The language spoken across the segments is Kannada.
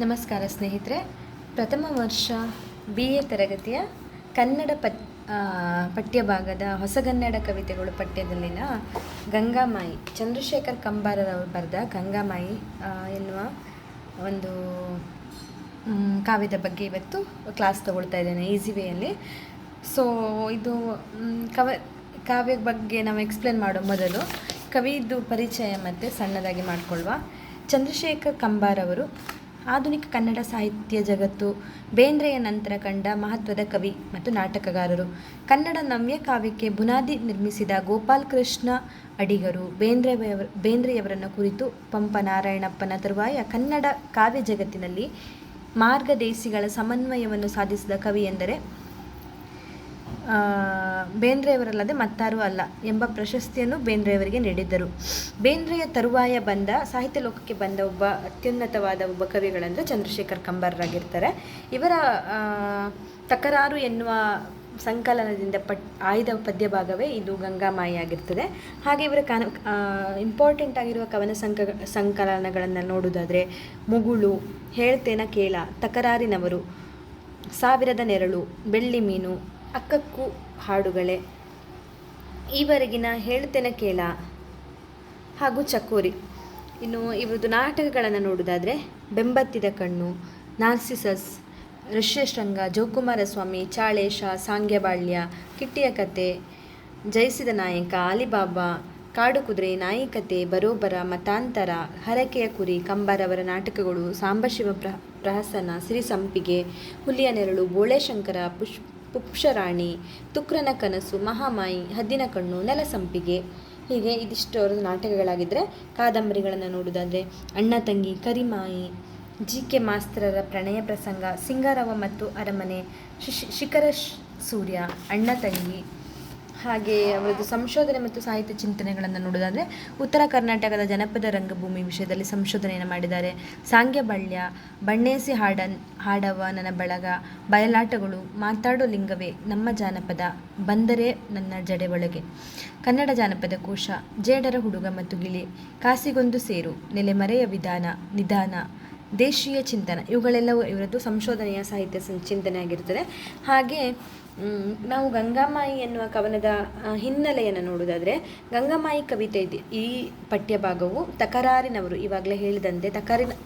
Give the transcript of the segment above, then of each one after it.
ನಮಸ್ಕಾರ ಸ್ನೇಹಿತರೆ. ಪ್ರಥಮ ವರ್ಷ BA ತರಗತಿಯ ಕನ್ನಡ ಪಠ್ಯಭಾಗದ ಹೊಸಗನ್ನಡ ಕವಿತೆಗಳು ಪಠ್ಯದಲ್ಲಿನ ಗಂಗಾಮಾಯಿ, ಚಂದ್ರಶೇಖರ್ ಕಂಬಾರರವರು ಬರೆದ ಗಂಗಾಮಾಯಿ ಎನ್ನುವ ಒಂದು ಕಾವ್ಯದ ಬಗ್ಗೆ ಇವತ್ತು ಕ್ಲಾಸ್ ತಗೊಳ್ತಾ ಇದ್ದೇನೆ ಈಸಿ ವೇಯಲ್ಲಿ. ಸೊ ಇದು ಕಾವ್ಯದ ಬಗ್ಗೆ ನಾವು ಎಕ್ಸ್ಪ್ಲೇನ್ ಮಾಡೋ ಮೊದಲು ಕವಿದು ಪರಿಚಯ ಮತ್ತು ಸಣ್ಣದಾಗಿ ಮಾಡಿಕೊಳ್ಳುವ. ಚಂದ್ರಶೇಖರ್ ಕಂಬಾರವರು ಆಧುನಿಕ ಕನ್ನಡ ಸಾಹಿತ್ಯ ಜಗತ್ತು ಬೇಂದ್ರೆಯ ನಂತರ ಕಂಡ ಮಹತ್ವದ ಕವಿ ಮತ್ತು ನಾಟಕಗಾರರು. ಕನ್ನಡ ನವ್ಯ ಕಾವ್ಯಕ್ಕೆ ಬುನಾದಿ ನಿರ್ಮಿಸಿದ ಗೋಪಾಲಕೃಷ್ಣ ಅಡಿಗರು ಬೇಂದ್ರೆಯವರನ್ನು ಕುರಿತು ಪಂಪ ನಾರಾಯಣಪ್ಪನ ತರುವಾಯ ಕನ್ನಡ ಕಾವ್ಯ ಜಗತ್ತಿನಲ್ಲಿ ಮಾರ್ಗದೇಶಿಗಳ ಸಮನ್ವಯವನ್ನು ಸಾಧಿಸಿದ ಕವಿ ಎಂದರೆ ಬೇಂದ್ರೆಯವರಲ್ಲದೆ ಮತ್ತಾರೂ ಅಲ್ಲ ಎಂಬ ಪ್ರಶಸ್ತಿಯನ್ನು ಬೇಂದ್ರೆಯವರಿಗೆ ನೀಡಿದ್ದರು. ಬೇಂದ್ರೆಯ ತರುವಾಯ ಬಂದ ಸಾಹಿತ್ಯ ಲೋಕಕ್ಕೆ ಬಂದ ಅತ್ಯುನ್ನತವಾದ ಒಬ್ಬ ಕವಿಗಳಂದರೆ ಚಂದ್ರಶೇಖರ್ ಕಂಬಾರರಾಗಿರ್ತಾರೆ. ಇವರ ತಕರಾರು ಎನ್ನುವ ಸಂಕಲನದಿಂದ ಆಯ್ದ ಪದ್ಯ ಭಾಗವೇ ಇದು ಗಂಗಾಮಾಯಿ ಆಗಿರ್ತದೆ. ಹಾಗೆ ಇವರ ಇಂಪಾರ್ಟೆಂಟ್ ಆಗಿರುವ ಕವನ ಸಂಕಲನಗಳನ್ನು ನೋಡುವುದಾದರೆ ಮುಗುಳು, ಹೇಳ್ತೇನ ಕೇಳ, ತಕರಾರಿನವರು, ಸಾವಿರದ ನೆರಳು, ಬೆಳ್ಳಿ ಮೀನು, ಅಕ್ಕಕ್ಕೂ ಹಾಡುಗಳೇ, ಈವರೆಗಿನ ಹೇಳ್ತೇನೆ ಕೇಳ ಹಾಗೂ ಚಕೋರಿ. ಇನ್ನು ಇವರದು ನಾಟಕಗಳನ್ನು ನೋಡುವುದಾದರೆ ಬೆಂಬತ್ತಿದ ಕಣ್ಣು, ನಾರ್ಸಿಸಸ್, ಋಷ್ಯಶೃಂಗ, ಜೋಕುಮಾರಸ್ವಾಮಿ, ಚಾಳೇಶ, ಸಾಂಗ್ಯಬಾಳ್ಯ, ಕಿಟ್ಟಿಯ ಕತೆ, ಜಯಿಸಿದ ನಾಯಕ, ಅಲಿಬಾಬಾ, ಕಾಡು ಕುದುರೆ, ನಾಯಿಕತೆ, ಬರೋಬರ, ಮತಾಂತರ, ಹರಕೆಯ ಕುರಿ. ಕಂಬಾರವರ ನಾಟಕಗಳು ಸಾಂಬಶಿವ ಪ್ರಹಸನ, ಸಿರಿಸಂಪಿಗೆ, ಹುಲಿಯ ನೆರಳು, ಬೋಳೆಶಂಕರ, ಪುಷ್ಪರಾಣಿ, ತುಕ್ರನ ಕನಸು, ಮಹಾಮಾಯಿ, ಹದ್ದಿನ ಕಣ್ಣು, ನೆಲಸಂಪಿಗೆ. ಹೀಗೆ ಇದಿಷ್ಟು ಅವರದ್ದು ನಾಟಕಗಳಾಗಿದ್ದರೆ, ಕಾದಂಬರಿಗಳನ್ನು ನೋಡುವುದಾದರೆ ಅಣ್ಣ ತಂಗಿ, ಕರಿಮಾಯಿ, GK ಮಾಸ್ತರರ ಪ್ರಣಯ ಪ್ರಸಂಗ, ಸಿಂಗಾರವ ಮತ್ತು ಅರಮನೆ, ಶಿಖರ ಸೂರ್ಯ, ಅಣ್ಣ ತಂಗಿ. ಹಾಗೆ ಅವರದ್ದು ಸಂಶೋಧನೆ ಮತ್ತು ಸಾಹಿತ್ಯ ಚಿಂತನೆಗಳನ್ನು ನೋಡೋದಾದರೆ ಉತ್ತರ ಕರ್ನಾಟಕದ ಜನಪದ ರಂಗಭೂಮಿ ವಿಷಯದಲ್ಲಿ ಸಂಶೋಧನೆಯನ್ನು ಮಾಡಿದ್ದಾರೆ. ಸಾಂಗ್ಯಬಳ್ಯ, ಬಣ್ಣೇಸಿ ಹಾಡವ ನನ್ನ ಬಳಗ, ಬಯಲಾಟಗಳು, ಮಾತಾಡೋ ಲಿಂಗವೇ, ನಮ್ಮ ಜಾನಪದ, ಬಂದರೆ ನನ್ನ ಜಡೆ ಒಳಗೆ, ಕನ್ನಡ ಜಾನಪದ ಕೋಶ, ಜೇಡರ ಹುಡುಗ ಮತ್ತು ಗಿಳಿ, ಕಾಸಿಗೊಂದು ಸೇರು, ನೆಲೆಮರೆಯ ನಿಧಾನ, ದೇಶೀಯ ಚಿಂತನ. ಇವುಗಳೆಲ್ಲವೂ ಇವರದ್ದು ಸಂಶೋಧನೆಯ ಸಾಹಿತ್ಯ ಚಿಂತನೆ ಆಗಿರ್ತದೆ. ಹಾಗೆ ನಾವು ಗಂಗಾಮಾಯಿ ಎನ್ನುವ ಕವನದ ಹಿನ್ನೆಲೆಯನ್ನು ನೋಡುವುದಾದರೆ, ಗಂಗಾಮಾಯಿ ಕವಿತೆ ಇದೆ. ಈ ಪಠ್ಯಭಾಗವು ತಕರಾರಿನವರು, ಇವಾಗಲೇ ಹೇಳಿದಂತೆ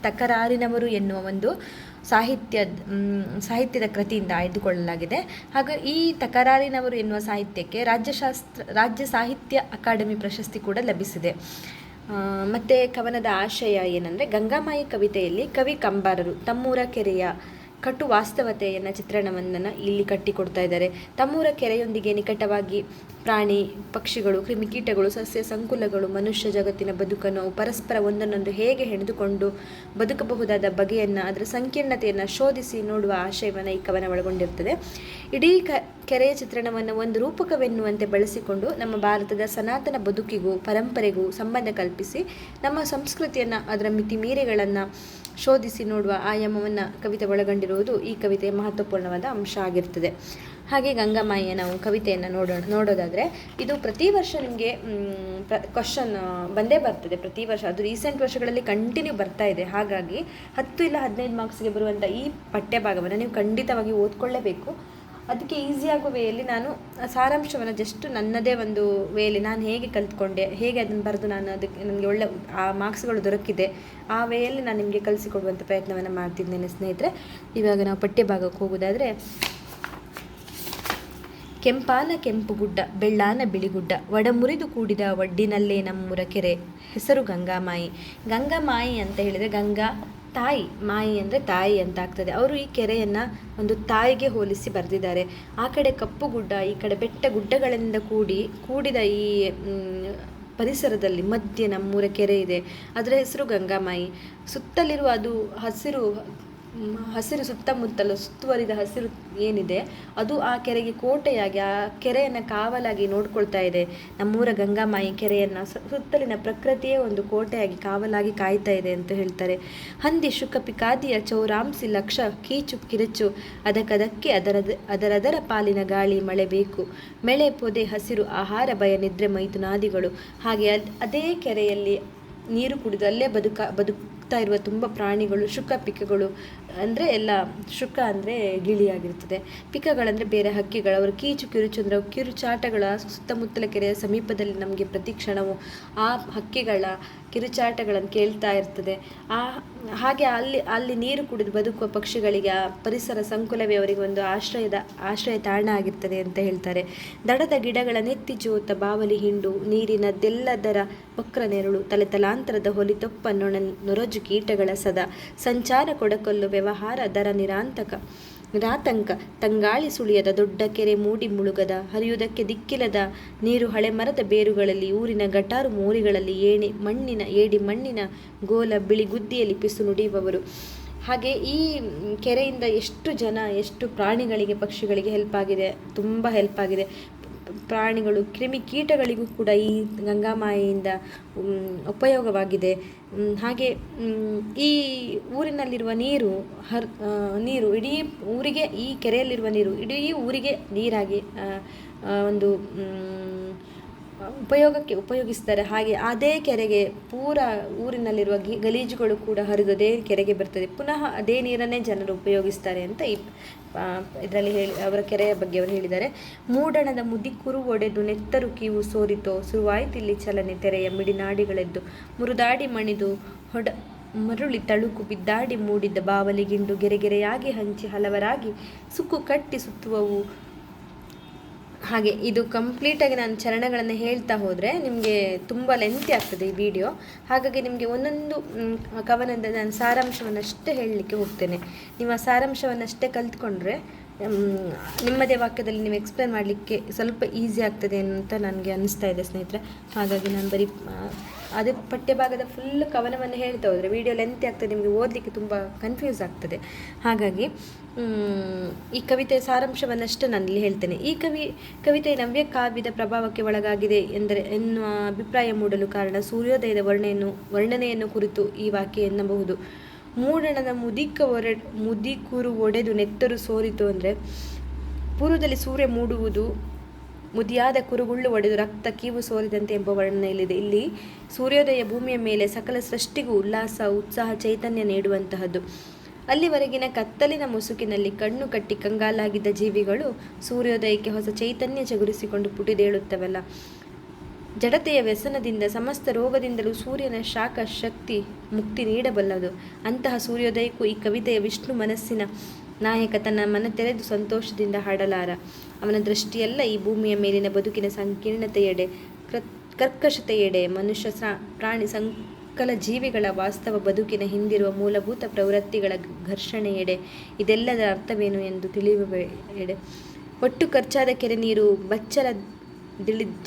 ತಕರಾರಿನವರು ಎನ್ನುವ ಒಂದು ಸಾಹಿತ್ಯದ ಕೃತಿಯಿಂದ ಆಯ್ದುಕೊಳ್ಳಲಾಗಿದೆ. ಹಾಗೂ ಈ ತಕರಾರಿನವರು ಎನ್ನುವ ಸಾಹಿತ್ಯಕ್ಕೆ ರಾಜ್ಯ ಸಾಹಿತ್ಯ ಅಕಾಡೆಮಿ ಪ್ರಶಸ್ತಿ ಕೂಡ ಲಭಿಸಿದೆ. ಮತ್ತು ಕವನದ ಆಶಯ ಏನಂದರೆ, ಗಂಗಾಮಾಯಿ ಕವಿತೆಯಲ್ಲಿ ಕವಿ ಕಂಬಾರರು ತಮ್ಮೂರ ಕೆರೆಯ ಕಟು ವಾಸ್ತವತೆಯನ್ನು ಚಿತ್ರಣವನ್ನು ಇಲ್ಲಿ ಕಟ್ಟಿಕೊಡ್ತಾ ಇದ್ದಾರೆ. ತಮ್ಮೂರ ಕೆರೆಯೊಂದಿಗೆ ನಿಕಟವಾಗಿ ಪ್ರಾಣಿ ಪಕ್ಷಿಗಳು, ಕ್ರಿಮಿಕೀಟಗಳು, ಸಸ್ಯ ಸಂಕುಲಗಳು, ಮನುಷ್ಯ ಜಗತ್ತಿನ ಬದುಕನ್ನು ಪರಸ್ಪರ ಒಂದನ್ನೊಂದು ಹೇಗೆ ಹೆಣೆದುಕೊಂಡು ಬದುಕಬಹುದಾದ ಬಗೆಯನ್ನು, ಅದರ ಸಂಕೀರ್ಣತೆಯನ್ನು ಶೋಧಿಸಿ ನೋಡುವ ಆಶಯವನ್ನು ಈ ಕವನ ಒಳಗೊಂಡಿರ್ತದೆ. ಇಡೀ ಕೆರೆಯ ಚಿತ್ರಣವನ್ನು ಒಂದು ರೂಪಕವೆನ್ನುವಂತೆ ಬಳಸಿಕೊಂಡು ನಮ್ಮ ಭಾರತದ ಸನಾತನ ಬದುಕಿಗೂ ಪರಂಪರೆಗೂ ಸಂಬಂಧ ಕಲ್ಪಿಸಿ ನಮ್ಮ ಸಂಸ್ಕೃತಿಯನ್ನು, ಅದರ ಮಿತಿಮೀರಿಗಳನ್ನು ಶೋಧಿಸಿ ನೋಡುವ ಆಯಾಮವನ್ನು ಕವಿತೆ ಒಳಗೊಂಡಿರುವುದು ಈ ಕವಿತೆಯ ಮಹತ್ವಪೂರ್ಣವಾದ ಅಂಶ ಆಗಿರ್ತದೆ. ಹಾಗೆ ಗಂಗಾಮಾಯಿಯ ನಾವು ಕವಿತೆಯನ್ನು ನೋಡೋದಾದರೆ, ಇದು ಪ್ರತಿ ವರ್ಷ ನಿಮಗೆ ಕ್ವಶನ್ ಬಂದೇ ಬರ್ತದೆ. ಪ್ರತಿ ವರ್ಷ, ಅದು ರೀಸೆಂಟ್ ವರ್ಷಗಳಲ್ಲಿ ಕಂಟಿನ್ಯೂ ಬರ್ತಾ ಇದೆ. ಹಾಗಾಗಿ 10 ಇಲ್ಲ 15 ಮಾರ್ಕ್ಸ್ಗೆ ಬರುವಂಥ ಈ ಪಠ್ಯಭಾಗವನ್ನು ನೀವು ಖಂಡಿತವಾಗಿ ಓದ್ಕೊಳ್ಳೇಬೇಕು. ಅದಕ್ಕೆ ಈಸಿಯಾಗುವ ವೇಯಲ್ಲಿ ನಾನು ಸಾರಾಂಶವನ್ನು ಜಸ್ಟ್ ನನ್ನದೇ ಒಂದು ವೇಯಲ್ಲಿ ನಾನು ಹೇಗೆ ಕಲಿತ್ಕೊಂಡೆ, ಹೇಗೆ ಅದನ್ನು ಬರೆದು ನಾನು ಅದಕ್ಕೆ ನನಗೆ ಒಳ್ಳೆ ಆ ಮಾರ್ಕ್ಸ್ಗಳು ದೊರಕಿದೆ, ಆ ವೇಯಲ್ಲಿ ನಾನು ನಿಮಗೆ ಕಲಿಸಿಕೊಡುವಂಥ ಪ್ರಯತ್ನವನ್ನು ಮಾಡ್ತಿದ್ದೇನೆ ಸ್ನೇಹಿತರೆ. ಇವಾಗ ನಾವು ಪಠ್ಯಭಾಗಕ್ಕೆ ಹೋಗೋದಾದರೆ, ಕೆಂಪಾನ ಕೆಂಪು ಗುಡ್ಡ, ಬೆಳ್ಳಾನ ಬಿಳಿಗುಡ್ಡ, ಒಡಮುರಿದು ಕೂಡಿದ ಒಡ್ಡಿನಲ್ಲೇ ನಮ್ಮೂರ ಕೆರೆ, ಹೆಸರು ಗಂಗಾಮಾಯಿ. ಗಂಗಾಮಾಯಿ ಅಂತ ಹೇಳಿದರೆ ಗಂಗಾ ತಾಯಿ, ಮಾಯಿ ಅಂದರೆ ತಾಯಿ ಅಂತ ಆಗ್ತದೆ. ಅವರು ಈ ಕೆರೆಯನ್ನು ಒಂದು ತಾಯಿಗೆ ಹೋಲಿಸಿ ಬರೆದಿದ್ದಾರೆ. ಆ ಕಡೆ ಕಪ್ಪು ಗುಡ್ಡ, ಈ ಕಡೆ ಬೆಟ್ಟ ಗುಡ್ಡಗಳಿಂದ ಕೂಡಿದ ಈ ಪರಿಸರದಲ್ಲಿ ಮಧ್ಯೆ ನಮ್ಮೂರ ಕೆರೆ ಇದೆ. ಅದರ ಹೆಸರು ಗಂಗಾಮಾಯಿ. ಸುತ್ತಲಿರುವ ಅದು ಹಸಿರು ಸುತ್ತಮುತ್ತಲು ಸುತ್ತುವರಿದ ಹಸಿರು ಏನಿದೆ ಅದು ಆ ಕೆರೆಗೆ ಕೋಟೆಯಾಗಿ, ಆ ಕೆರೆಯನ್ನು ಕಾವಲಾಗಿ ನೋಡ್ಕೊಳ್ತಾ ಇದೆ. ನಮ್ಮೂರ ಗಂಗಾಮಾಯಿ ಕೆರೆಯನ್ನು ಸುತ್ತಲಿನ ಪ್ರಕೃತಿಯೇ ಒಂದು ಕೋಟೆಯಾಗಿ ಕಾವಲಾಗಿ ಕಾಯ್ತಾ ಇದೆ ಅಂತ ಹೇಳ್ತಾರೆ. ಹಂದಿ ಶುಕ ಪಿಕಾದಿಯ ಚೌರಾಂಸಿ ಲಕ್ಷ ಕೀಚು ಕಿರಚು, ಅದಕ್ಕದಕ್ಕೆ ಅದರದರ ಪಾಲಿನ ಗಾಳಿ ಮಳೆ ಬೇಕು, ಮಳೆ ಪೊದೆ ಹಸಿರು ಆಹಾರ ಭಯ ನಿದ್ರೆ ಮೈಥುನಾದಿಗಳು. ಹಾಗೆ ಅದೇ ಕೆರೆಯಲ್ಲಿ ನೀರು ಕುಡಿದು ಅಲ್ಲೇ ಸುತ್ತ ಇರುವ ತುಂಬ ಪ್ರಾಣಿಗಳು, ಶುಕ ಪಿಕಗಳು ಅಂದರೆ ಎಲ್ಲ, ಶುಕ ಅಂದರೆ ಗಿಳಿಯಾಗಿರ್ತದೆ, ಪಿಕಗಳಂದರೆ ಬೇರೆ ಹಕ್ಕಿಗಳು, ಅವರ ಕೀಚು ಕಿರುಚು ಅಂದರೆ ಕಿರುಚಾಟಗಳ ಸುತ್ತಮುತ್ತಲ ಕೆರೆಯ ಸಮೀಪದಲ್ಲಿ ನಮಗೆ ಪ್ರತಿ ಕ್ಷಣವೂ ಆ ಹಕ್ಕಿಗಳ ಕಿರುಚಾಟಗಳನ್ನು ಕೇಳ್ತಾ ಇರ್ತದೆ. ಹಾಗೆ ಅಲ್ಲಿ ನೀರು ಕುಡಿದು ಬದುಕುವ ಪಕ್ಷಿಗಳಿಗೆ ಆ ಪರಿಸರ ಸಂಕುಲವೇ ಅವರಿಗೆ ಒಂದು ಆಶ್ರಯ ತಾಣ ಆಗಿರ್ತದೆ ಅಂತ ಹೇಳ್ತಾರೆ. ದಡದ ಗಿಡಗಳ ನೆತ್ತಿ ಜೋತ ಬಾವಲಿ ಹಿಂಡು, ನೀರಿನದ್ದೆಲ್ಲದರ ವಕ್ರ ನೆರಳು, ತಲಾಂತರದ ಹೊಲಿತೊಪ್ಪ ನೊರಜು ಕೀಟಗಳ ಸದಾ ಸಂಚಾರ ಕೊಡಕೊಲ್ಲು ವ್ಯವಹಾರ ದರ ನಿರಾತಂಕ ತಂಗಾಳಿ ಸುಳಿಯದ ದೊಡ್ಡ ಕೆರೆ ಮೂಡಿ ಮುಳುಗದ ಹರಿಯುವುದಕ್ಕೆ ದಿಕ್ಕಿಲ್ಲದ ನೀರು ಹಳೆ ಮರದ ಬೇರುಗಳಲ್ಲಿ ಊರಿನ ಗಟಾರು ಮೋರಿಗಳಲ್ಲಿ ಏಡಿ ಮಣ್ಣಿನ ಗೋಲ ಬಿಳಿ ಗುದ್ದಿಯಲ್ಲಿ ಪಿಸು ನುಡಿಯುವವರು. ಹಾಗೆ ಈ ಕೆರೆಯಿಂದ ಎಷ್ಟು ಪ್ರಾಣಿಗಳಿಗೆ, ಪಕ್ಷಿಗಳಿಗೆ ಹೆಲ್ಪ್ ಆಗಿದೆ, ತುಂಬ ಹೆಲ್ಪ್ ಆಗಿದೆ. ಪ್ರಾಣಿಗಳು, ಕ್ರಿಮಿಕೀಟಗಳಿಗೂ ಕೂಡ ಈ ಗಂಗಾಮಾಯೆಯಿಂದ ಉಪಯೋಗವಾಗಿದೆ. ಹಾಗೆ ಈ ಊರಿನಲ್ಲಿರುವ ನೀರು ಇಡೀ ಊರಿಗೆ, ಈ ಕೆರೆಯಲ್ಲಿರುವ ನೀರು ಇಡೀ ಊರಿಗೆ ನೀರಾಗಿ ಒಂದು ಉಪಯೋಗಿಸ್ತಾರೆ. ಹಾಗೆ ಅದೇ ಕೆರೆಗೆ ಊರಿನಲ್ಲಿರುವ ಗಲೀಜುಗಳು ಕೂಡ ಹರಿದು ಅದೇ ಕೆರೆಗೆ ಬರ್ತದೆ. ಪುನಃ ಅದೇ ನೀರನ್ನೇ ಜನರು ಉಪಯೋಗಿಸ್ತಾರೆ ಅಂತ ಇದರಲ್ಲಿ ಅವರ ಕೆರೆಯ ಬಗ್ಗೆ ಅವರು ಹೇಳಿದ್ದಾರೆ. ಮೂಡಣದ ಮುದಿಕುರು ಒಡೆದು ನೆತ್ತರು ಕೀವು ಸೋರಿತೋ, ಸುರುವಾಯ್ತಿಲ್ಲಿ ಚಲನೆ ತೆರೆಯ ಮಿಡಿನಾಡಿಗಳೆದ್ದು ಮುರುದಾಡಿ ಮಣಿದು ಮರುಳಿ ತಳುಕು ಬಿದ್ದಾಡಿ ಮೂಡಿದ್ದ ಬಾವಲಿಗಿಂಡು ಗೆರೆಗೆರೆಯಾಗಿ ಹಂಚಿ ಹಲವರಾಗಿ ಸುಕ್ಕು ಕಟ್ಟಿ ಸುತ್ತುವವು. ಹಾಗೆ ಇದು ಕಂಪ್ಲೀಟಾಗಿ ನಾನು ಚರಣಗಳನ್ನು ಹೇಳ್ತಾ ಹೋದರೆ ನಿಮಗೆ ತುಂಬ ಲೆಂತಿ ಆಗ್ತದೆ ಈ ವಿಡಿಯೋ. ಹಾಗಾಗಿ ನಿಮಗೆ ಒಂದೊಂದು ಕವನದ ನಾನು ಸಾರಾಂಶವನ್ನಷ್ಟೇ ಹೇಳಲಿಕ್ಕೆ ಹೋಗ್ತೇನೆ. ನೀವು ಆ ಸಾರಾಂಶವನ್ನಷ್ಟೇ ಕಲ್ತ್ಕೊಂಡ್ರೆ ನಿಮ್ಮದೇ ವಾಕ್ಯದಲ್ಲಿ ನೀವು ಎಕ್ಸ್ಪ್ಲೇನ್ ಮಾಡಲಿಕ್ಕೆ ಸ್ವಲ್ಪ ಈಸಿ ಆಗ್ತದೆ ಅಂತ ನನಗೆ ಅನ್ನಿಸ್ತಾ ಇದೆ ಸ್ನೇಹಿತರೆ. ಹಾಗಾಗಿ ನಾನು ಬರೀ ಅದೇ ಪಠ್ಯಭಾಗದ ಫುಲ್ ಕವನವನ್ನು ಹೇಳ್ತಾ ಹೋದರೆ ವಿಡಿಯೋ ಲೆಂತಿ ಆಗ್ತದೆ, ನಿಮಗೆ ಓದಲಿಕ್ಕೆ ತುಂಬ ಕನ್ಫ್ಯೂಸ್ ಆಗ್ತದೆ. ಹಾಗಾಗಿ ಈ ಕವಿತೆಯ ಸಾರಾಂಶವನ್ನಷ್ಟೇ ನಾನಿಲ್ಲಿ ಹೇಳ್ತೇನೆ. ಈ ಕವಿತೆ ನವ್ಯ ಕಾವ್ಯದ ಪ್ರಭಾವಕ್ಕೆ ಒಳಗಾಗಿದೆ ಎನ್ನುವ ಅಭಿಪ್ರಾಯ ಮೂಡಲು ಕಾರಣ ಸೂರ್ಯೋದಯದ ವರ್ಣನೆಯನ್ನು ಕುರಿತು ಈ ವಾಕ್ಯ ಎನ್ನಬಹುದು. ಮೂಡಣದ ಮುದಿಕುರು ಒಡೆದು ನೆತ್ತರು ಸೋರಿತು ಅಂದರೆ ಪೂರ್ವದಲ್ಲಿ ಸೂರ್ಯ ಮೂಡುವುದು, ಮುದಿಯಾದ ಕುರುಗುಳ್ಳು ಒಡೆದು ರಕ್ತ ಕೀವು ಸೋರಿದಂತೆ ಎಂಬ ವರ್ಣನೆಯಲ್ಲಿದೆ. ಇಲ್ಲಿ ಸೂರ್ಯೋದಯ ಭೂಮಿಯ ಮೇಲೆ ಸಕಲ ಸೃಷ್ಟಿಗೂ ಉಲ್ಲಾಸ, ಉತ್ಸಾಹ, ಚೈತನ್ಯ ನೀಡುವಂತಹದ್ದು. ಅಲ್ಲಿವರೆಗಿನ ಕತ್ತಲಿನ ಮುಸುಕಿನಲ್ಲಿ ಕಣ್ಣು ಕಟ್ಟಿ ಕಂಗಾಲಾಗಿದ್ದ ಜೀವಿಗಳು ಸೂರ್ಯೋದಯಕ್ಕೆ ಹೊಸ ಚೈತನ್ಯ ಚಗುರಿಸಿಕೊಂಡು ಪುಟಿದೇಳುತ್ತವಲ್ಲ. ಜಡತೆಯ ವ್ಯಸನದಿಂದ, ಸಮಸ್ತ ರೋಗದಿಂದಲೂ ಸೂರ್ಯನ ಶಾಖ ಶಕ್ತಿ ಮುಕ್ತಿ ನೀಡಬಲ್ಲದು. ಅಂತಹ ಸೂರ್ಯೋದಯಕ್ಕೂ ಈ ಕವಿತೆಯ ವಿಷ್ಣು ಮನಸ್ಸಿನ ನಾಯಕ ತನ್ನ ಮನ ತೆರೆದು ಸಂತೋಷದಿಂದ ಹಾಡಲಾರ. ಅವನ ದೃಷ್ಟಿಯೆಲ್ಲ ಈ ಭೂಮಿಯ ಮೇಲಿನ ಬದುಕಿನ ಸಂಕೀರ್ಣತೆಯೆಡೆ, ಕರ್ಕಶತೆಯೆಡೆ, ಮನುಷ್ಯ ಪ್ರಾಣಿ ಸಂಕಲ ಜೀವಿಗಳ ವಾಸ್ತವ ಬದುಕಿನ ಹಿಂದಿರುವ ಮೂಲಭೂತ ಪ್ರವೃತ್ತಿಗಳ ಘರ್ಷಣೆಯೆಡೆ. ಇದೆಲ್ಲದರ ಅರ್ಥವೇನು ಎಂದು ತಿಳಿಯುವ ಎಡೆ. ಒಟ್ಟು ಖರ್ಚಾದ ಕೆರೆ ನೀರು ಬಚ್ಚಲ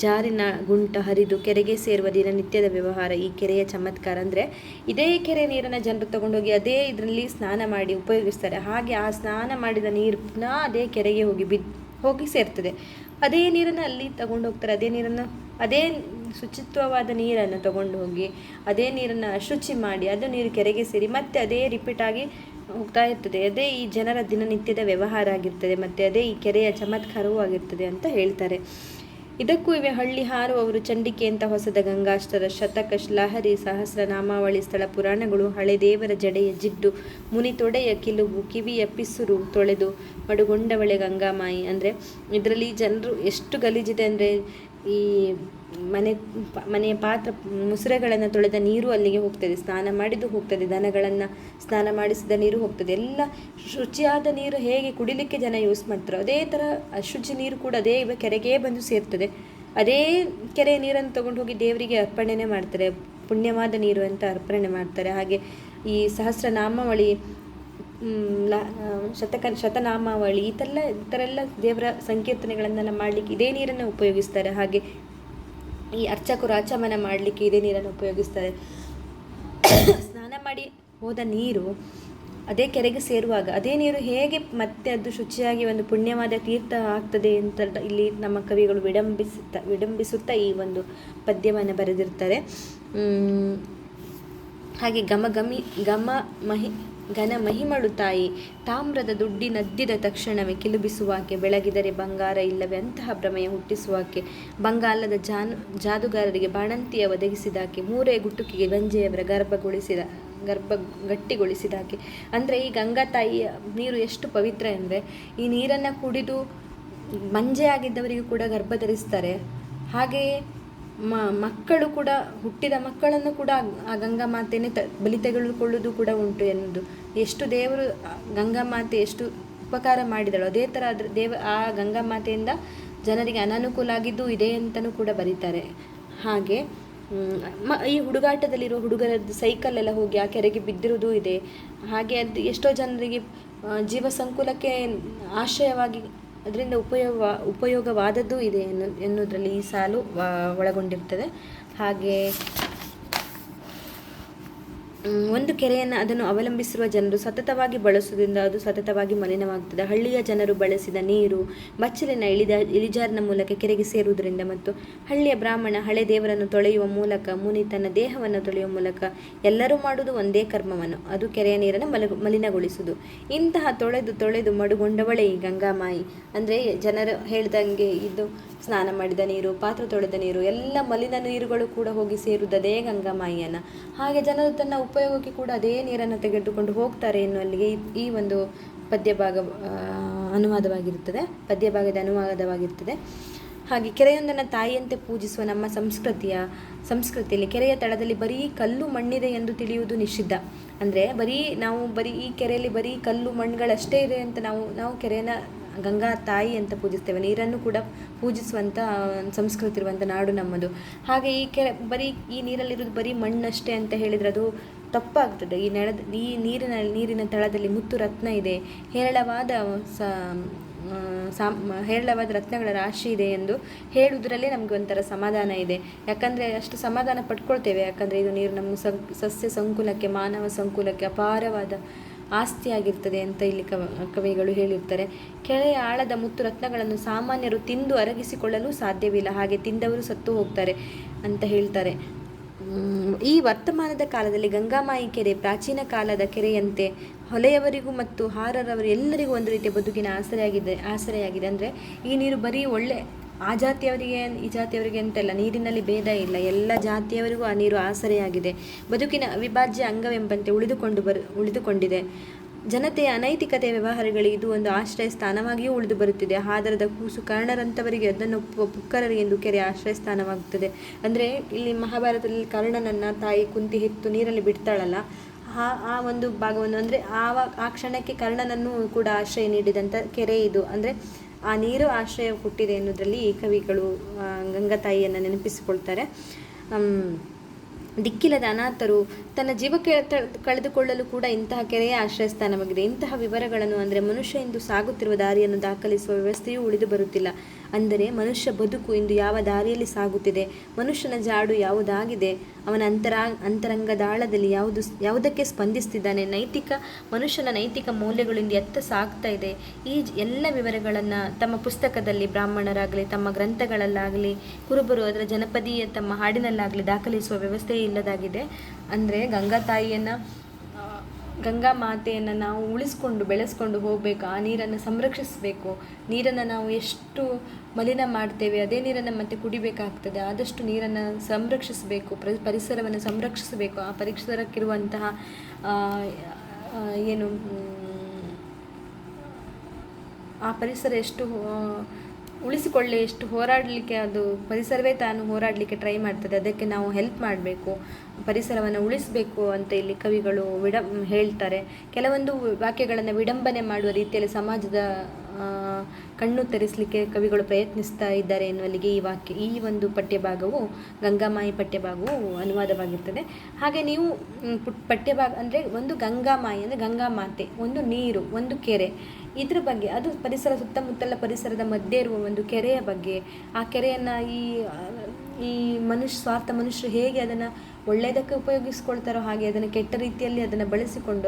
ಜಾರಿನ ಗುಂಟ ಹರಿದು ಕೆರೆಗೆ ಸೇರುವ ದಿನನಿತ್ಯದ ವ್ಯವಹಾರ ಈ ಕೆರೆಯ ಚಮತ್ಕಾರ. ಅಂದರೆ ಇದೇ ಕೆರೆ ನೀರನ್ನು ಜನರು ತಗೊಂಡೋಗಿ ಅದೇ ಇದರಲ್ಲಿ ಸ್ನಾನ ಮಾಡಿ ಉಪಯೋಗಿಸ್ತಾರೆ. ಹಾಗೆ ಆ ಸ್ನಾನ ಮಾಡಿದ ನೀರು ಪುನಃ ಅದೇ ಕೆರೆಗೆ ಹೋಗಿ ಸೇರ್ತದೆ. ಅದೇ ನೀರನ್ನು ಅಲ್ಲಿ ತಗೊಂಡು ಹೋಗ್ತಾರೆ. ಅದೇ ಶುಚಿತ್ವವಾದ ನೀರನ್ನು ತಗೊಂಡು ಹೋಗಿ ಅದೇ ನೀರನ್ನು ಅಶುಚಿ ಮಾಡಿ ಅದು ನೀರು ಕೆರೆಗೆ ಸೇರಿ ಮತ್ತೆ ಅದೇ ರಿಪೀಟ್ ಆಗಿ ಹೋಗ್ತಾ ಇರ್ತದೆ. ಅದೇ ಈ ಜನರ ದಿನನಿತ್ಯದ ವ್ಯವಹಾರ ಆಗಿರ್ತದೆ, ಮತ್ತು ಅದೇ ಈ ಕೆರೆಯ ಚಮತ್ಕಾರವೂ ಆಗಿರ್ತದೆ ಅಂತ ಹೇಳ್ತಾರೆ. ಇದಕ್ಕೂ ಇವೆ ಹಳ್ಳಿ ಹಾರುವವರು, ಚಂಡಿಕೆ ಅಂತ ಹೊಸದ ಗಂಗಾಷ್ಟರ, ಶತಕ, ಲಹರಿ, ಸಹಸ್ರ ನಾಮಾವಳಿ, ಸ್ಥಳ ಪುರಾಣಗಳು, ಹಳೆ ದೇವರ ಜಡೆಯ ಜಿಡ್ಡು, ಮುನಿ ತೊಡೆಯ ಕಿಲುಬು, ಕಿವಿಯ ಪಿಸುರು ತೊಳೆದು ಮಡುಗೊಂಡವಳೆ ಗಂಗಾಮಾಯಿ. ಅಂದರೆ ಇದರಲ್ಲಿ ಜನರು ಎಷ್ಟು ಗಲೀಜಿದೆ ಅಂದರೆ ಈ ಮನೆಯ ಪಾತ್ರ ಮುಸುರೆಗಳನ್ನು ತೊಳೆದ ನೀರು ಅಲ್ಲಿಗೆ ಹೋಗ್ತದೆ, ಸ್ನಾನ ಮಾಡಿದ್ದು ಹೋಗ್ತದೆ, ದನಗಳನ್ನು ಸ್ನಾನ ಮಾಡಿಸಿದ ನೀರು ಹೋಗ್ತದೆ. ಎಲ್ಲ ಶುಚಿಯಾದ ನೀರು ಹೇಗೆ ಕುಡಿಲಿಕ್ಕೆ ಜನ ಯೂಸ್ ಮಾಡ್ತಾರೋ ಅದೇ ಥರ ಅಶುಚಿ ನೀರು ಕೂಡ ಅದೇ ಕೆರೆಗೆ ಬಂದು ಸೇರ್ತದೆ. ಅದೇ ಕೆರೆಯ ನೀರನ್ನು ತಗೊಂಡು ಹೋಗಿ ದೇವರಿಗೆ ಅರ್ಪಣೆನೇ ಮಾಡ್ತಾರೆ, ಪುಣ್ಯವಾದ ನೀರು ಅಂತ ಅರ್ಪಣೆ ಮಾಡ್ತಾರೆ. ಹಾಗೆ ಈ ಸಹಸ್ರನಾಮಾವಳಿ, ಶತನಾಮಾವಳಿ ಈ ಥರ ಎಲ್ಲ ದೇವರ ಸಂಕೀರ್ತನೆಗಳನ್ನು ಮಾಡಲಿಕ್ಕೆ ಇದೇ ನೀರನ್ನು ಉಪಯೋಗಿಸ್ತಾರೆ. ಹಾಗೆ ಈ ಅರ್ಚಕರು ಆಚಮನ ಮಾಡಲಿಕ್ಕೆ ಇದೇ ನೀರನ್ನು ಉಪಯೋಗಿಸ್ತಾರೆ. ಸ್ನಾನ ಮಾಡಿ ಹೋದ ನೀರು ಅದೇ ಕೆರೆಗೆ ಸೇರುವಾಗ ಅದೇ ನೀರು ಹೇಗೆ ಮತ್ತೆ ಅದು ಶುಚಿಯಾಗಿ ಒಂದು ಪುಣ್ಯವಾದ ತೀರ್ಥ ಆಗ್ತದೆ ಅಂತ ಇಲ್ಲಿ ನಮ್ಮ ಕವಿಗಳು ವಿಡಂಬಿಸುತ್ತಾ ಈ ಒಂದು ಪದ್ಯವನ್ನು ಬರೆದಿರ್ತಾರೆ. ಹಾಗೆ ಘಮ ಮಹಿ ಘನ ಮಹಿಮಳು ತಾಯಿ ತಾಮ್ರದ ದುಡ್ಡಿನದ್ದಿದ ತಕ್ಷಣವೇ ಕಿಲುಬಿಸುವಾಕೆ, ಬೆಳಗಿದರೆ ಬಂಗಾರ ಇಲ್ಲವೇ ಅಂತಹ ಭ್ರಮೆಯ ಹುಟ್ಟಿಸುವಾಕೆ, ಬಂಗಾಲದ ಜಾದುಗಾರರಿಗೆ ಬಾಣಂತಿಯ ಒದಗಿಸಿದಾಕೆ, ಮೂರೇ ಗುಟುಕಿಗೆ ಗಂಜೆಯವರ ಗರ್ಭ ಗಟ್ಟಿಗೊಳಿಸಿದಾಕೆ. ಅಂದರೆ ಈ ಗಂಗಾ ತಾಯಿಯ ನೀರು ಎಷ್ಟು ಪವಿತ್ರ ಅಂದರೆ, ಈ ನೀರನ್ನು ಕುಡಿದು ಮಂಜೆ ಆಗಿದ್ದವರಿಗೂ ಕೂಡ ಗರ್ಭ ಧರಿಸ್ತಾರೆ. ಹಾಗೆಯೇ ಮಕ್ಕಳು ಕೂಡ, ಹುಟ್ಟಿದ ಮಕ್ಕಳನ್ನು ಕೂಡ ಆ ಗಂಗಾ ಮಾತೆಯೇ ಬಲಿ ತೆಗೆದುಕೊಳ್ಳುವುದು ಕೂಡ ಉಂಟು ಎನ್ನುವುದು. ಎಷ್ಟು ದೇವರು ಗಂಗಾ ಮಾತೆ ಎಷ್ಟು ಉಪಕಾರ ಮಾಡಿದಳು, ಅದೇ ಥರ ಆ ಗಂಗಾ ಮಾತೆಯಿಂದ ಜನರಿಗೆ ಅನಾನುಕೂಲ ಆಗಿದ್ದು ಇದೆ ಅಂತಲೂ ಕೂಡ ಬರೀತಾರೆ. ಹಾಗೆ ಈ ಹುಡುಗಾಟದಲ್ಲಿರುವ ಹುಡುಗರದ್ದು ಸೈಕಲ್ ಎಲ್ಲ ಹೋಗಿ ಆ ಕೆರೆಗೆ ಬಿದ್ದಿರುವುದೂ ಇದೆ. ಹಾಗೆ ಅದು ಎಷ್ಟೋ ಜನರಿಗೆ ಜೀವ ಸಂಕುಲಕ್ಕೆ ಆಶ್ರಯವಾಗಿ ಅದರಿಂದ ಉಪಯೋಗವಾದದ್ದೂ ಇದೆ ಎನ್ನುವುದರಲ್ಲಿ ಈ ಸಾಲು ಒಳಗೊಂಡಿರ್ತದೆ. ಹಾಗೆ ಒಂದು ಕೆರೆಯನ್ನು ಅದನ್ನು ಅವಲಂಬಿಸಿರುವ ಜನರು ಸತತವಾಗಿ ಬಳಸುವುದರಿಂದ ಅದು ಸತತವಾಗಿ ಮಲಿನವಾಗುತ್ತದೆ. ಹಳ್ಳಿಯ ಜನರು ಬಳಸಿದ ನೀರು ಬಚ್ಚಲಿನ ಇಳಿಜಾರಿನ ಮೂಲಕ ಕೆರೆಗೆ ಸೇರುವುದರಿಂದ ಮತ್ತು ಹಳ್ಳಿಯ ಬ್ರಾಹ್ಮಣ ಹಳೆ ದೇವರನ್ನು ತೊಳೆಯುವ ಮೂಲಕ, ಮುನಿ ತನ್ನ ದೇಹವನ್ನು ತೊಳೆಯುವ ಮೂಲಕ ಎಲ್ಲರೂ ಮಾಡುವುದು ಒಂದೇ ಕರ್ಮವನ್ನು, ಅದು ಕೆರೆಯ ನೀರನ್ನು ಮಲಿನಗೊಳಿಸುವುದು. ಇಂತಹ ತೊಳೆದು ಮಡುಗೊಂಡವಳೇ ಈ ಗಂಗಾಮಾಯಿ. ಅಂದರೆ ಜನರು ಹೇಳ್ದಂಗೆ ಇದು ಸ್ನಾನ ಮಾಡಿದ ನೀರು, ಪಾತ್ರೆ ತೊಳೆದ ನೀರು, ಎಲ್ಲ ಮಲಿನ ನೀರುಗಳು ಕೂಡ ಹೋಗಿ ಸೇರುವುದೇ ಗಂಗಾಮಾಯಿಯನ್ನು. ಹಾಗೆ ಜನರು ತನ್ನ ಉಪಯೋಗಕ್ಕೆ ಕೂಡ ಅದೇ ನೀರನ್ನು ತೆಗೆದುಕೊಂಡು ಹೋಗ್ತಾರೆ ಎನ್ನುವಲ್ಲಿಗೆ ಈ ಒಂದು ಪದ್ಯಭಾಗದ ಅನುವಾದವಾಗಿರ್ತದೆ. ಹಾಗೆ ಕೆರೆಯೊಂದನ್ನು ತಾಯಿಯಂತೆ ಪೂಜಿಸುವ ನಮ್ಮ ಸಂಸ್ಕೃತಿಯಲ್ಲಿ ಕೆರೆಯ ತಳದಲ್ಲಿ ಬರೀ ಕಲ್ಲು ಮಣ್ಣಿದೆ ಎಂದು ತಿಳಿಯುವುದು ನಿಷಿದ್ಧ. ಅಂದರೆ ಬರೀ ಈ ಕೆರೆಯಲ್ಲಿ ಬರೀ ಕಲ್ಲು ಮಣ್ಣುಗಳಷ್ಟೇ ಇದೆ ಅಂತ ನಾವು ಕೆರೆಯನ್ನು ಗಂಗಾ ತಾಯಿ ಅಂತ ಪೂಜಿಸ್ತೇವೆ. ನೀರನ್ನು ಕೂಡ ಪೂಜಿಸುವಂಥ ಸಂಸ್ಕೃತಿ ಇರುವಂಥ ನಾಡು ನಮ್ಮದು. ಹಾಗೆ ಬರೀ ಈ ನೀರಲ್ಲಿರೋದು ಬರೀ ಮಣ್ಣಷ್ಟೇ ಅಂತ ಹೇಳಿದರೆ ಅದು ತಪ್ಪಾಗ್ತದೆ. ಈ ನೀರಿನ ತಳದಲ್ಲಿ ಮುತ್ತು ರತ್ನ ಇದೆ, ಹೇರಳವಾದ ರತ್ನಗಳ ರಾಶಿ ಇದೆ ಎಂದು ಹೇಳುವುದರಲ್ಲೇ ನಮಗೆ ಒಂಥರ ಸಮಾಧಾನ ಇದೆ. ಯಾಕಂದರೆ ಅಷ್ಟು ಸಮಾಧಾನ ಪಡ್ಕೊಳ್ತೇವೆ. ಯಾಕಂದರೆ ಇದು ನೀರು ನಮ್ಮ ಸಸ್ಯ ಸಂಕುಲಕ್ಕೆ, ಮಾನವ ಸಂಕುಲಕ್ಕೆ ಅಪಾರವಾದ ಆಸ್ತಿಯಾಗಿರ್ತದೆ ಅಂತ ಇಲ್ಲಿ ಕವಿಗಳು ಹೇಳಿರ್ತಾರೆ. ಕೆರೆಯ ಆಳದ ಮುತ್ತು ರತ್ನಗಳನ್ನು ಸಾಮಾನ್ಯರು ತಿಂದು ಅರಗಿಸಿಕೊಳ್ಳಲು ಸಾಧ್ಯವಿಲ್ಲ, ಹಾಗೆ ತಿಂದವರು ಸತ್ತು ಹೋಗ್ತಾರೆ ಅಂತ ಹೇಳ್ತಾರೆ. ಈ ವರ್ತಮಾನದ ಕಾಲದಲ್ಲಿ ಗಂಗಾಮಾಯಿ ಕೆರೆ ಪ್ರಾಚೀನ ಕಾಲದ ಕೆರೆಯಂತೆ ಹೊಲೆಯವರಿಗೂ ಮತ್ತು ಹಾರರವರು ಎಲ್ಲರಿಗೂ ಒಂದು ರೀತಿಯ ಬದುಕಿನ ಆಸರೆಯಾಗಿದೆ. ಅಂದರೆ ಈ ನೀರು ಬರೀ ಒಳ್ಳೆ ಆ ಜಾತಿಯವರಿಗೆ ಈ ಜಾತಿಯವರಿಗೆ ಅಂತೆಲ್ಲ ನೀರಿನಲ್ಲಿ ಭೇದ ಇಲ್ಲ, ಎಲ್ಲ ಜಾತಿಯವರಿಗೂ ಆ ನೀರು ಆಸರೆಯಾಗಿದೆ. ಬದುಕಿನ ಅವಿಭಾಜ್ಯ ಅಂಗವೆಂಬಂತೆ ಉಳಿದುಕೊಂಡಿದೆ. ಜನತೆಯ ಅನೈತಿಕತೆಯ ವ್ಯವಹಾರಗಳಿಗೆ ಇದು ಒಂದು ಆಶ್ರಯ ಸ್ಥಾನವಾಗಿಯೂ ಉಳಿದು ಬರುತ್ತಿದೆ. ಹಾದರದ ಕೂಸು ಕರ್ಣರಂಥವರಿಗೆ ಅದನ್ನು ಪುಕ್ಕರರು ಎಂದು ಕೆರೆ ಆಶ್ರಯ ಸ್ಥಾನವಾಗುತ್ತದೆ. ಅಂದರೆ ಇಲ್ಲಿ ಮಹಾಭಾರತದಲ್ಲಿ ಕರ್ಣನನ್ನು ತಾಯಿ ಕುಂತಿ ಹೆತ್ತು ನೀರಲ್ಲಿ ಬಿಡ್ತಾಳಲ್ಲ, ಆ ಒಂದು ಭಾಗವನ್ನು ಅಂದರೆ ಆ ಕ್ಷಣಕ್ಕೆ ಕರ್ಣನನ್ನು ಕೂಡ ಆಶ್ರಯ ನೀಡಿದಂಥ ಕೆರೆ ಇದು. ಅಂದರೆ ಆ ನೀರು ಆಶ್ರಯ ಕೊಟ್ಟಿದೆ ಎನ್ನುವುದರಲ್ಲಿ ಈ ಕವಿಗಳು ಗಂಗಾ ತಾಯಿಯನ್ನು ನೆನಪಿಸಿಕೊಳ್ತಾರೆ. ದಿಕ್ಕಿಲ್ಲದ ಅನಾಥರು ತನ್ನ ಜೀವ ಕಳೆದುಕೊಳ್ಳಲು ಕೂಡ ಇಂತಹ ಕೆರೆಯ ಆಶ್ರಯ ಸ್ಥಾನವಾಗಿದೆ. ಇಂತಹ ವಿವರಗಳನ್ನು ಅಂದರೆ ಮನುಷ್ಯ ಇಂದು ಸಾಗುತ್ತಿರುವ ದಾರಿಯನ್ನು ದಾಖಲಿಸುವ ವ್ಯವಸ್ಥೆಯೂ ಉಳಿದು ಬರುತ್ತಿಲ್ಲ. ಅಂದರೆ ಮನುಷ್ಯ ಬದುಕು ಇಂದು ಯಾವ ದಾರಿಯಲ್ಲಿ ಸಾಗುತ್ತಿದೆ, ಮನುಷ್ಯನ ಜಾಡು ಯಾವುದಾಗಿದೆ, ಅವನ ಅಂತರಂಗದಾಳದಲ್ಲಿ ಯಾವುದಕ್ಕೆ ಸ್ಪಂದಿಸ್ತಿದ್ದಾನೆ, ಮನುಷ್ಯನ ನೈತಿಕ ಮೌಲ್ಯಗಳಿಂದ ಎತ್ತ ಸಾಗ್ತಾ ಇದೆ. ಈ ಎಲ್ಲ ವಿವರಗಳನ್ನು ತಮ್ಮ ಪುಸ್ತಕದಲ್ಲಿ ಬ್ರಾಹ್ಮಣರಾಗಲಿ, ತಮ್ಮ ಗ್ರಂಥಗಳಲ್ಲಾಗಲಿ, ಕುರುಬರು ಅದರ ಜನಪದೀಯ ತಮ್ಮ ಹಾಡಿನಲ್ಲಾಗಲಿ ದಾಖಲಿಸುವ ವ್ಯವಸ್ಥೆ ಇಲ್ಲದಾಗಿದೆ. ಅಂದರೆ ಗಂಗಾ ಮಾತೆಯನ್ನು ನಾವು ಉಳಿಸ್ಕೊಂಡು ಬೆಳೆಸ್ಕೊಂಡು ಹೋಗಬೇಕು. ಆ ನೀರನ್ನು ಸಂರಕ್ಷಿಸಬೇಕು. ನೀರನ್ನು ನಾವು ಎಷ್ಟು ಮಲಿನ ಮಾಡ್ತೇವೆ ಅದೇ ನೀರನ್ನು ಮತ್ತೆ ಕುಡಿಬೇಕಾಗ್ತದೆ. ಆದಷ್ಟು ನೀರನ್ನು ಸಂರಕ್ಷಿಸಬೇಕು, ಪರಿಸರವನ್ನು ಸಂರಕ್ಷಿಸಬೇಕು. ಆ ಪರಿಸರಕ್ಕಿರುವಂತಹ ಆ ಪರಿಸರ ಎಷ್ಟು ಎಷ್ಟು ಹೋರಾಡಲಿಕ್ಕೆ, ಅದು ಪರಿಸರವೇ ತಾನು ಹೋರಾಡಲಿಕ್ಕೆ ಟ್ರೈ ಮಾಡ್ತದೆ. ಅದಕ್ಕೆ ನಾವು ಹೆಲ್ಪ್ ಮಾಡಬೇಕು, ಪರಿಸರವನ್ನು ಉಳಿಸಬೇಕು ಅಂತ ಇಲ್ಲಿ ಕವಿಗಳು ಹೇಳ್ತಾರೆ. ಕೆಲವೊಂದು ವಾಕ್ಯಗಳನ್ನು ವಿಡಂಬನೆ ಮಾಡುವ ರೀತಿಯಲ್ಲಿ ಸಮಾಜದ ಕಣ್ಣು ತೆರೆಸಲಿಕ್ಕೆ ಕವಿಗಳು ಪ್ರಯತ್ನಿಸ್ತಾ ಇದ್ದಾರೆ ಎನ್ನುವಲ್ಲಿಗೆ ಈ ಒಂದು ಪಠ್ಯಭಾಗವು ಗಂಗಾಮಾಯಿ ಪಠ್ಯಭಾಗವು ಅನುವಾದವಾಗಿರ್ತದೆ. ಹಾಗೆ ನೀವು ಪಠ್ಯಭಾಗ ಅಂದರೆ ಒಂದು ಗಂಗಾಮಾಯಿ ಅಂದರೆ ಗಂಗಾ ಮಾತೆ, ಒಂದು ನೀರು, ಒಂದು ಕೆರೆ, ಇದ್ರ ಬಗ್ಗೆ, ಅದು ಪರಿಸರ ಸುತ್ತಮುತ್ತಲ ಪರಿಸರದ ಮಧ್ಯೆ ಇರುವ ಒಂದು ಕೆರೆಯ ಬಗ್ಗೆ, ಆ ಕೆರೆಯನ್ನು ಈ ಸ್ವಾರ್ಥ ಮನುಷ್ಯರು ಹೇಗೆ ಅದನ್ನು ಒಳ್ಳೆಯದಕ್ಕೆ ಉಪಯೋಗಿಸ್ಕೊಳ್ತಾರೋ ಹಾಗೆ ಅದನ್ನು ಕೆಟ್ಟ ರೀತಿಯಲ್ಲಿ ಅದನ್ನು ಬಳಸಿಕೊಂಡು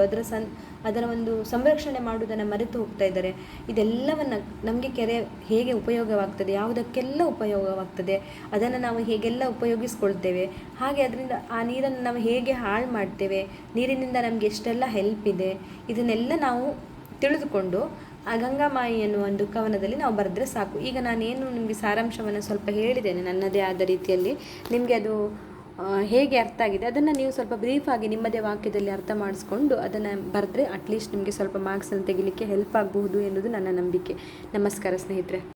ಅದರ ಒಂದು ಸಂರಕ್ಷಣೆ ಮಾಡುವುದನ್ನು ಮರೆತು ಹೋಗ್ತಾ ಇದ್ದಾರೆ. ಇದೆಲ್ಲವನ್ನು ನಮಗೆ ಕೆರೆ ಹೇಗೆ ಉಪಯೋಗವಾಗ್ತದೆ, ಯಾವುದಕ್ಕೆಲ್ಲ ಉಪಯೋಗವಾಗ್ತದೆ, ಅದನ್ನು ನಾವು ಹೇಗೆಲ್ಲ ಉಪಯೋಗಿಸ್ಕೊಳ್ತೇವೆ, ಹಾಗೆ ಅದರಿಂದ ಆ ನೀರನ್ನು ನಾವು ಹೇಗೆ ಹಾಳು ಮಾಡ್ತೇವೆ, ನೀರಿನಿಂದ ನಮಗೆ ಎಷ್ಟೆಲ್ಲ ಹೆಲ್ಪ್ ಇದೆ, ಇದನ್ನೆಲ್ಲ ನಾವು ತಿಳಿದುಕೊಂಡು ಆ ಗಂಗಾಮಾಯಿ ಎನ್ನುವ ಒಂದು ಕವನದಲ್ಲಿ ನಾವು ಬರೆದ್ರೆ ಸಾಕು. ಈಗ ನಾನೇನು ನಿಮಗೆ ಸಾರಾಂಶವನ್ನು ಸ್ವಲ್ಪ ಹೇಳಿದ್ದೇನೆ ನನ್ನದೇ ಆದ ರೀತಿಯಲ್ಲಿ. ನಿಮಗೆ ಅದು ಹೇಗೆ ಅರ್ಥ ಆಗಿದೆ ಅದನ್ನು ನೀವು ಸ್ವಲ್ಪ ಬ್ರೀಫಾಗಿ ನಿಮ್ಮದೇ ವಾಕ್ಯದಲ್ಲಿ ಅರ್ಥ ಮಾಡಿಸ್ಕೊಂಡು ಅದನ್ನು ಬರೆದ್ರೆ ಅಟ್ಲೀಸ್ಟ್ ನಿಮಗೆ ಸ್ವಲ್ಪ ಮಾರ್ಕ್ಸನ್ನು ತೆಗಿಲಿಕ್ಕೆ ಹೆಲ್ಪ್ ಆಗಬಹುದು ಎನ್ನುವುದು ನನ್ನ ನಂಬಿಕೆ. ನಮಸ್ಕಾರ ಸ್ನೇಹಿತರೆ.